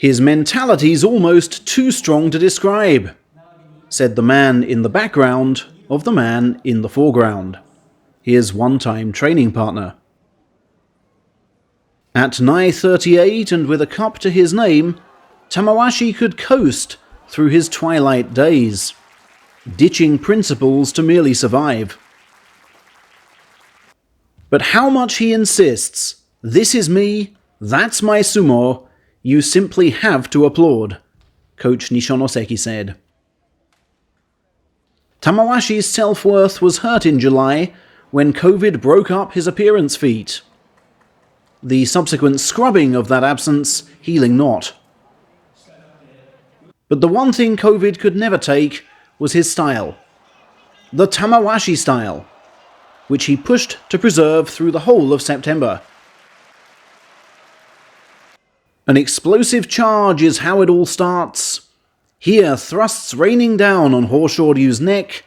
"His mentality's almost too strong to describe," said the man in the background of the man in the foreground, his one-time training partner. At nigh 38 and with a cup to his name, Tamawashi could coast through his twilight days, ditching principles to merely survive. But how much he insists, "This is me, that's my sumo, you simply have to applaud," Coach Nishonoseki said. Tamawashi's self-worth was hurt in July when COVID broke up his appearance feat. The subsequent scrubbing of that absence healing not. But the one thing COVID could never take was his style. The Tamawashi style, which he pushed to preserve through the whole of September. An explosive charge is how it all starts. Here, thrusts raining down on Horshoryu's neck,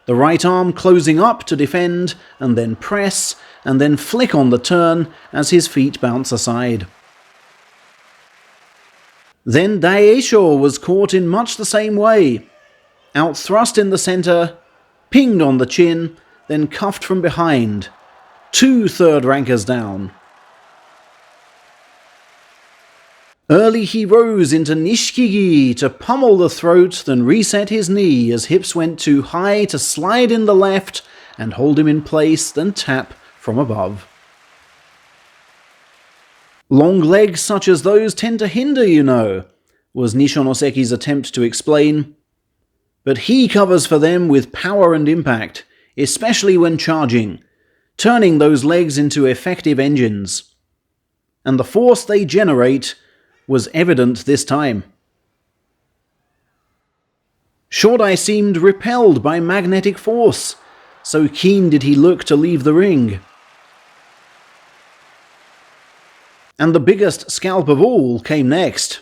the right arm closing up to defend, and then press, and then flick on the turn as his feet bounce aside. Then Daieisho was caught in much the same way. Outthrust in the center, pinged on the chin, then cuffed from behind. 2 third rankers down. Early he rose into Nishikigi to pummel the throat, then reset his knee as hips went too high to slide in the left and hold him in place, then tap from above. Long legs such as those tend to hinder, you know, was Nishonoseki's attempt to explain. But he covers for them with power and impact, especially when charging, turning those legs into effective engines. And the force they generate was evident this time. Shodai seemed repelled by magnetic force, so keen did he look to leave the ring. And the biggest scalp of all came next.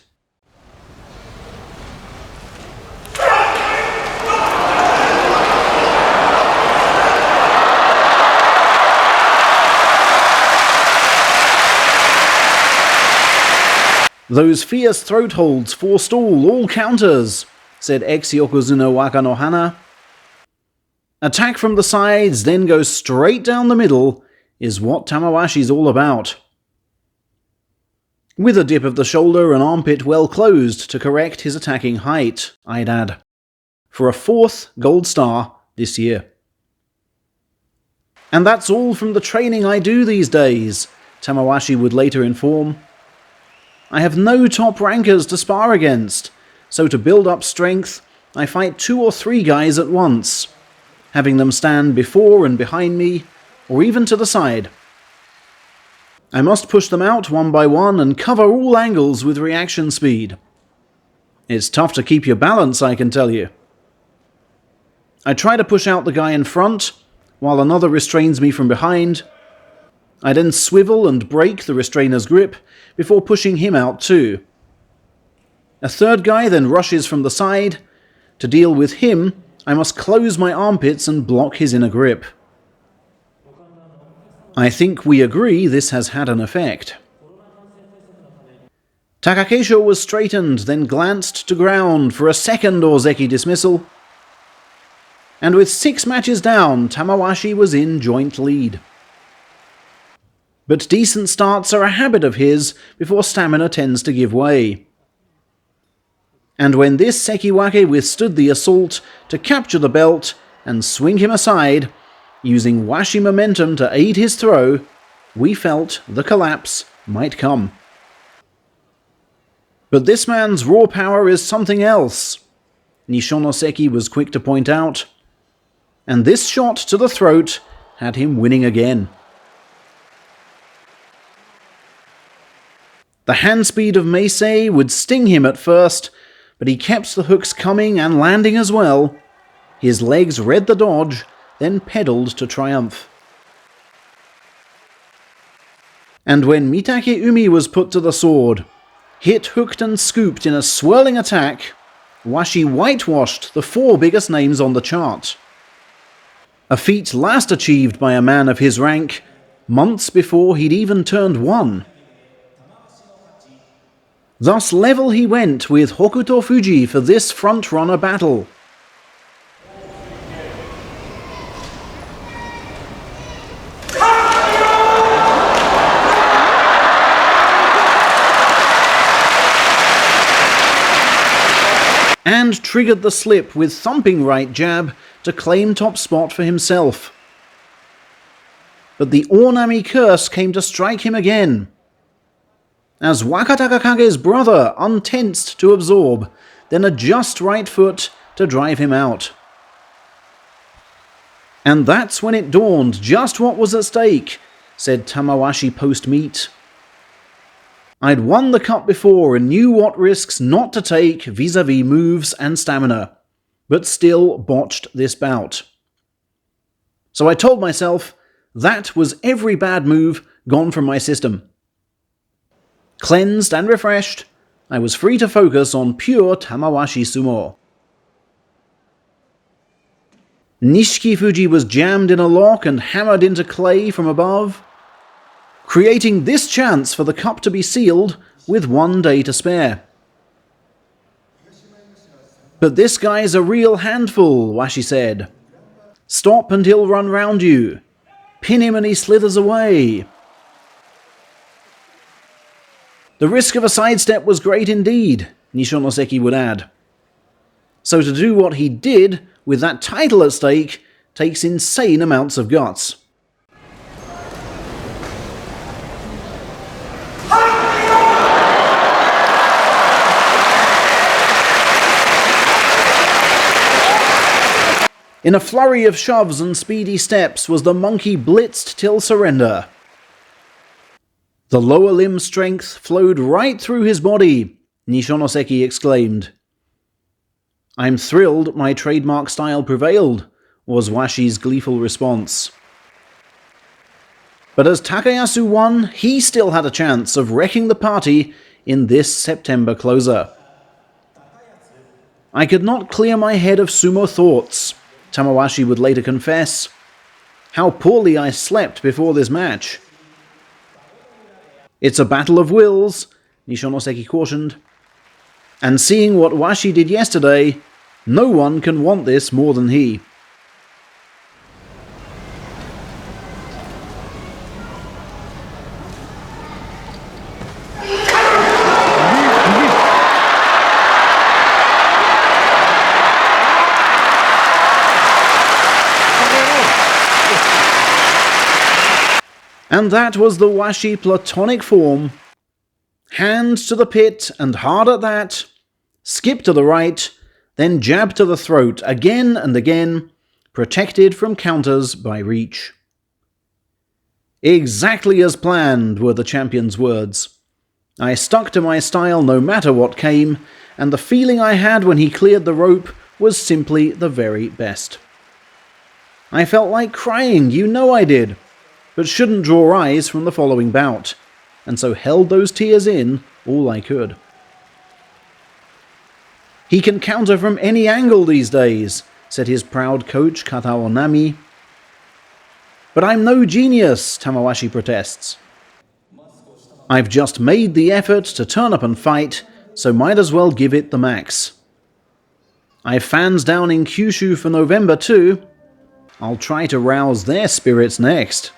"Those fierce throat holds forestall all counters," said ex-Yokozuna Wakanohana. "Attack from the sides, then go straight down the middle, is what Tamawashi's all about." With a dip of the shoulder and armpit well closed to correct his attacking height, I'd add. For a 4th gold star this year. "And that's all from the training I do these days," Tamawashi would later inform. "I have no top rankers to spar against, so to build up strength, I fight 2 or 3 guys at once, having them stand before and behind me, or even to the side. I must push them out one by one and cover all angles with reaction speed. It's tough to keep your balance, I can tell you. I try to push out the guy in front, while another restrains me from behind. I then swivel and break the restrainer's grip before pushing him out too. A third guy then rushes from the side. To deal with him, I must close my armpits and block his inner grip. I think we agree this has had an effect." Takakeisho was straightened, then glanced to ground for a second Ozeki dismissal. And with 6 matches down, Tamawashi was in joint lead. But decent starts are a habit of his before stamina tends to give way. And when this Sekiwake withstood the assault to capture the belt and swing him aside, using washi momentum to aid his throw, we felt the collapse might come. But this man's raw power is something else, Nishonoseki was quick to point out, and this shot to the throat had him winning again. The hand speed of Meisei would sting him at first, but he kept the hooks coming and landing as well. His legs read the dodge, then pedaled to triumph. And when Mitake Umi was put to the sword, hit, hooked and scooped in a swirling attack, Washi whitewashed the 4 biggest names on the chart. A feat last achieved by a man of his rank, months before he'd even turned 1. Thus level he went with Hokuto Fuji for this front-runner battle. And triggered the slip with thumping right jab to claim top spot for himself. But the Ornami curse came to strike him again, as Wakataka Kage's brother untensed to absorb, then a just right foot to drive him out. And that's when it dawned just what was at stake, said Tamawashi post-meet. I'd won the cup before and knew what risks not to take vis-a-vis moves and stamina, but still botched this bout. So I told myself that was every bad move gone from my system. Cleansed and refreshed, I was free to focus on pure Tamawashi sumo. Nishiki Fuji was jammed in a lock and hammered into clay from above, creating this chance for the cup to be sealed with 1 day to spare. But this guy's a real handful, Washi said. Stop and he'll run round you. Pin him and he slithers away. The risk of a sidestep was great indeed, Nishonoseki would add. So to do what he did, with that title at stake, takes insane amounts of guts. In a flurry of shoves and speedy steps was the monkey blitzed till surrender. The lower limb strength flowed right through his body, Nishonoseki exclaimed. I'm thrilled my trademark style prevailed, was Washi's gleeful response. But as Takayasu won, he still had a chance of wrecking the party in this September closer. I could not clear my head of sumo thoughts, Tamawashi would later confess. How poorly I slept before this match. It's a battle of wills, Nishonoseki cautioned. And seeing what Washi did yesterday, no one can want this more than he. And that was the Washi platonic form. Hand to the pit and hard at that. Skip to the right, then jab to the throat again and again, protected from counters by reach. Exactly as planned were the champion's words. I stuck to my style no matter what came, and the feeling I had when he cleared the rope was simply the very best. I felt like crying, you know I did, but shouldn't draw eyes from the following bout, and so held those tears in all I could. He can counter from any angle these days, said his proud coach Kata Onami. But I'm no genius, Tamawashi protests. I've just made the effort to turn up and fight, so might as well give it the max. I've fans down in Kyushu for November too. I'll try to rouse their spirits next.